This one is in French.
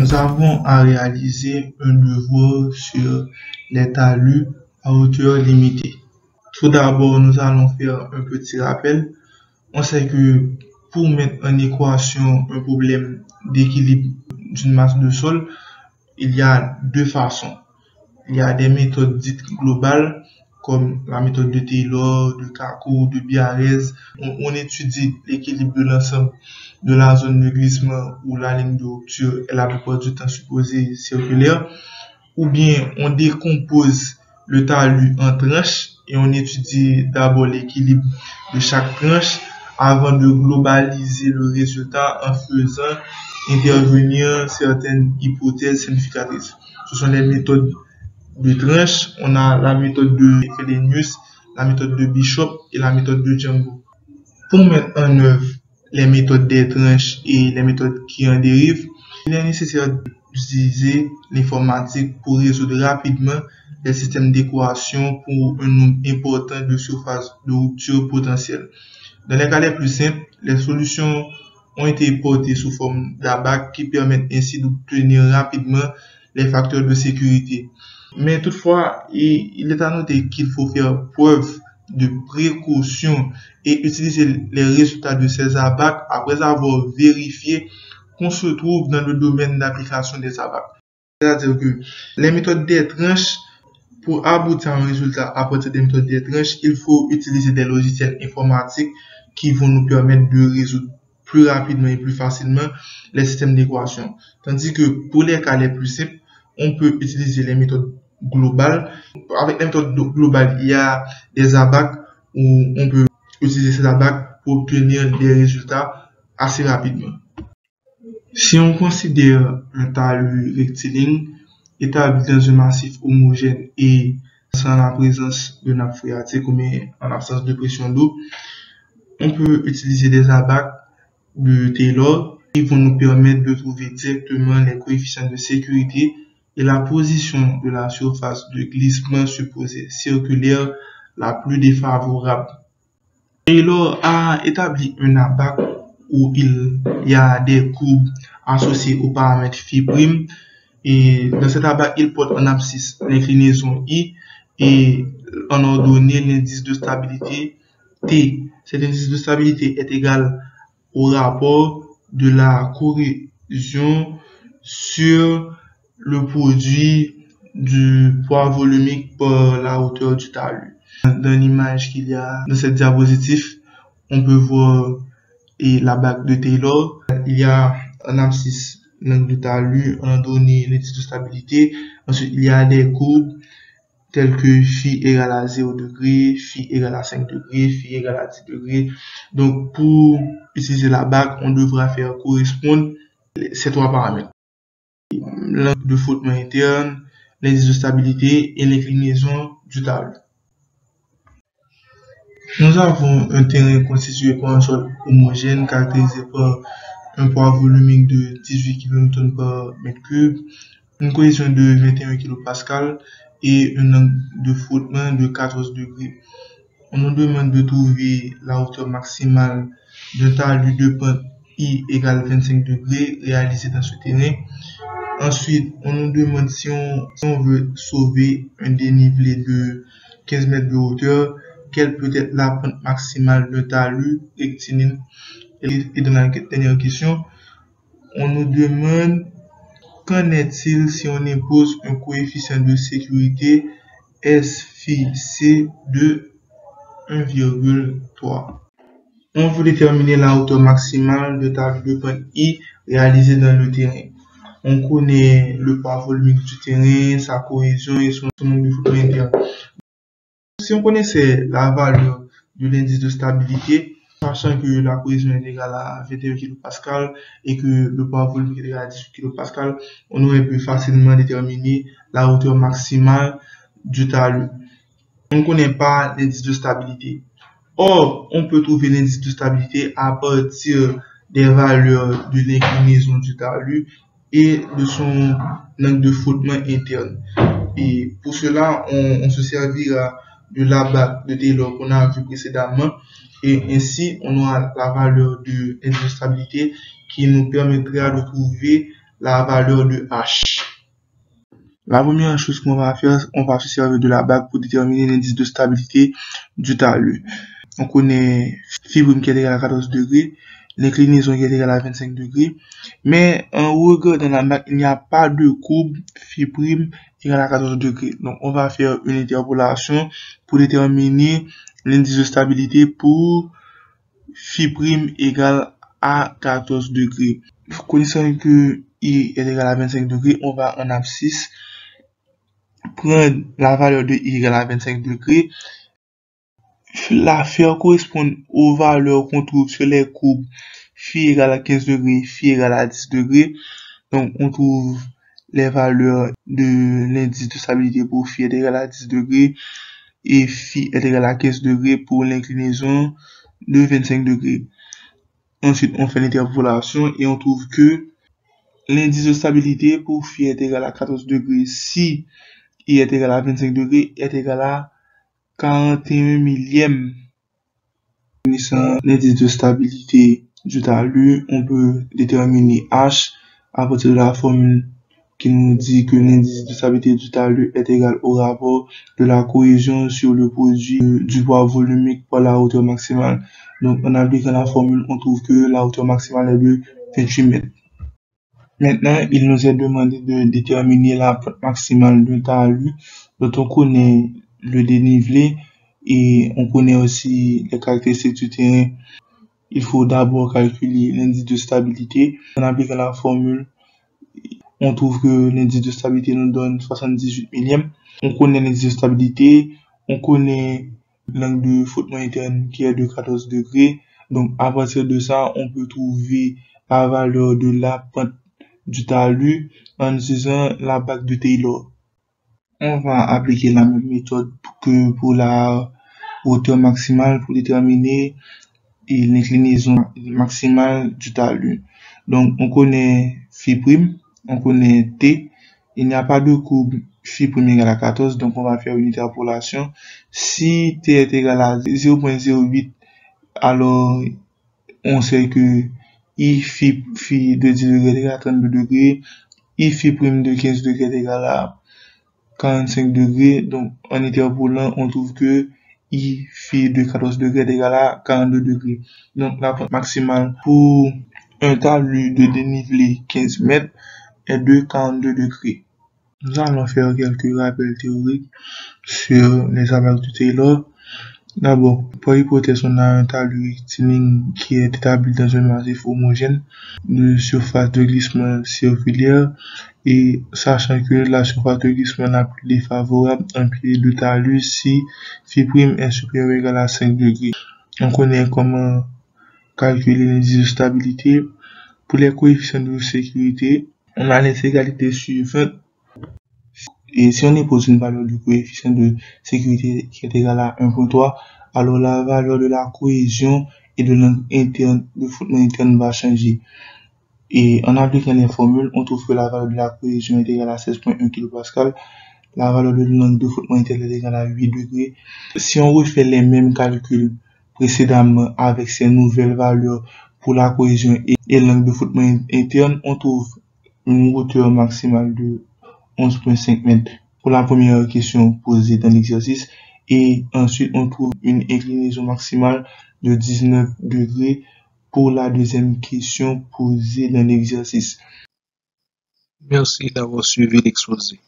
Nous avons à réaliser un devoir sur les talus à hauteur limitée. Tout d'abord, nous allons faire un petit rappel. On sait que pour mettre en équation un problème d'équilibre d'une masse de sol, il y a deux façons. Il y a des méthodes dites globales, comme la méthode de Taylor, de Kaku, de Biarritz. On étudie l'équilibre de l'ensemble de la zone de glissement où la ligne de rupture est la plupart du temps supposée circulaire. Ou bien on décompose le talus en tranches et on étudie d'abord l'équilibre de chaque tranche avant de globaliser le résultat en faisant intervenir certaines hypothèses significatives. Ce sont les méthodes de tranche. On a la méthode de Frobenius, la méthode de Bishop et la méthode de Django. Pour mettre en œuvre les méthodes des tranches et les méthodes qui en dérivent, il est nécessaire d'utiliser l'informatique pour résoudre rapidement les systèmes d'équations pour un nombre important de surfaces de rupture potentielles. Dans les cas les plus simples, les solutions ont été portées sous forme d'ABAC qui permettent ainsi d'obtenir rapidement les facteurs de sécurité. Mais toutefois, il est à noter qu'il faut faire preuve de précaution et utiliser les résultats de ces ABAC après avoir vérifié qu'on se trouve dans le domaine d'application des ABAC. C'est-à-dire que les méthodes des tranches, pour aboutir à un résultat à partir des méthodes des tranches, il faut utiliser des logiciels informatiques qui vont nous permettre de résoudre plus rapidement et plus facilement les systèmes d'équation. Tandis que pour les cas les plus simples, on peut utiliser les méthodes globales. Avec les méthodes globales, il y a des ABAC où on peut utiliser ces ABAC pour obtenir des résultats assez rapidement. Si on considère un talus rectiligne établi dans un massif homogène et sans la présence de nappe phréatique ou bien en absence de pression d'eau, on peut utiliser des ABAC de Taylor qui vont nous permettre de trouver directement les coefficients de sécurité et la position de la surface de glissement supposée circulaire la plus défavorable. Taylor a établi un ABAC où il y a des courbes associées aux paramètres phi', et dans cet ABAC, il porte en abscisse l'inclinaison I et en ordonnée l'indice de stabilité T. Cet indice de stabilité est égal au rapport de la corrégion sur le produit du poids volumique par la hauteur du talus. Dans l'image qu'il y a dans cette diapositive, on peut voir l'ABAC de Taylor. Il y a en abscisse l'angle de talus, on a donné l'indice de stabilité. Ensuite, il y a des courbes telles que phi égale à 0 degré, phi égale à 5 degrés, phi égale à 10 degrés. Donc, pour utiliser l'ABAC, on devra faire correspondre ces trois paramètres. L'angle de frottement interne, l'indice de stabilité et l'inclinaison du talus. Nous avons un terrain constitué par un sol homogène caractérisé par un poids volumique de 18 kN par mètre cube, une cohésion de 21 kPa et un angle de frottement de 14 degrés. On nous demande de trouver la hauteur maximale d'un talus de pente I égale 25 degrés réalisé dans ce terrain. Ensuite, on nous demande si on veut sauver un dénivelé de 15 mètres de hauteur, quelle peut être la pente maximale d'un talus rectiligne. Et dans la dernière question, on nous demande qu'en est-il si on impose un coefficient de sécurité S phi C de 1,3. On veut déterminer la hauteur maximale de talus de pente I réalisé dans le terrain. On connaît le poids volumique du terrain, sa cohésion et son nombre de frottements internes. Si on connaissait la valeur de l'indice de stabilité, sachant que la cohésion est égale à 21 kPa et que le poids volumique est égal à 18 kPa, on aurait pu facilement déterminer la hauteur maximale du talus. On ne connaît pas l'indice de stabilité. Or, on peut trouver l'indice de stabilité à partir des valeurs de l'inclinaison du talus et de son angle de frottement interne. Et pour cela, on se servira de l'ABAC de Taylor qu'on a vu précédemment, et ainsi on aura la valeur de l'indice de stabilité qui nous permettra de trouver la valeur de H. La première chose qu'on va faire, on va se servir de la bague pour déterminer l'indice de stabilité du talus. On connaît phi' qui est égal à 14 degrés, l'inclinaison qui est égale à 25 degrés, mais en regard dans la bague, il n'y a pas de courbe phi' égale à 14 degrés. Donc, on va faire une interpolation pour déterminer l'indice de stabilité pour phi' égale à 14 degrés. Connaissant que I est égal à 25 degrés, on va en abscisse prendre la valeur de I égale à 25 degrés, la faire correspondre aux valeurs qu'on trouve sur les courbes phi égale à 15 degrés, phi égale à 10 degrés. Donc, on trouve les valeurs de l'indice de stabilité pour phi est égal à 10 degrés et phi est égal à 15 degrés pour l'inclinaison de 25 degrés. Ensuite, on fait l'interpolation et on trouve que l'indice de stabilité pour phi est égal à 14 degrés si I est égal à 25 degrés est égal à 41 millième. Connaissant l'indice de stabilité du talus, on peut déterminer H à partir de la formule qui nous dit que l'indice de stabilité du talus est égal au rapport de la cohésion sur le produit du poids volumique par la hauteur maximale. Donc, en appliquant la formule, on trouve que la hauteur maximale est de 28 mètres. Maintenant, il nous est demandé de déterminer la pente maximale d'un talus, dont on connaît le dénivelé et on connaît aussi les caractéristiques du terrain. Il faut d'abord calculer l'indice de stabilité. En appliquant la formule, on trouve que l'indice de stabilité nous donne 78 millièmes. On connaît l'indice de stabilité, on connaît l'angle de frottement interne qui est de 14 degrés. Donc, à partir de ça, on peut trouver la valeur de la pente du talus en utilisant la bague de Taylor. On va appliquer la même méthode que pour la hauteur maximale pour déterminer l'inclinaison maximale du talus. Donc, on connaît phi', on connaît T. Il n'y a pas de courbe phi' égale à 14, donc on va faire une interpolation. Si T est égal à 0.08, alors on sait que I phi de 10 degrés est égal à 32 degrés, I phi' de 15 degrés est égal à 45 degrés. Donc, en interpolant, on trouve que I phi de 14 degrés est égal à 42 degrés. Donc, la pente maximale pour un talus de dénivelé 15 mètres est de 42 degrés. Nous allons faire quelques rappels théoriques sur les abaques de Taylor. D'abord, par hypothèse, on a un talus rectiligne qui est établi dans un massif homogène de surface de glissement circulaire et sachant que la surface de glissement la plus défavorable en pied de talus si phi' est supérieur ou égal à 5 degrés. On connaît comment calculer l'indice de stabilité. Pour les coefficients de sécurité, on a les égalités suivantes. Et si on dépose une valeur du coefficient de sécurité qui est égal à 1.3, alors la valeur de la cohésion et de l'angle interne, de frottement interne va changer. Et en appliquant les formules, on trouve que la valeur de la cohésion est égale à 16.1 kPa, la valeur de l'angle de frottement interne est égale à 8 degrés. Si on refait les mêmes calculs précédemment avec ces nouvelles valeurs pour la cohésion et l'angle de frottement interne, on trouve une hauteur maximale de 11.5 mètres pour la première question posée dans l'exercice et ensuite on trouve une inclinaison maximale de 19 degrés pour la deuxième question posée dans l'exercice. Merci d'avoir suivi l'exposé.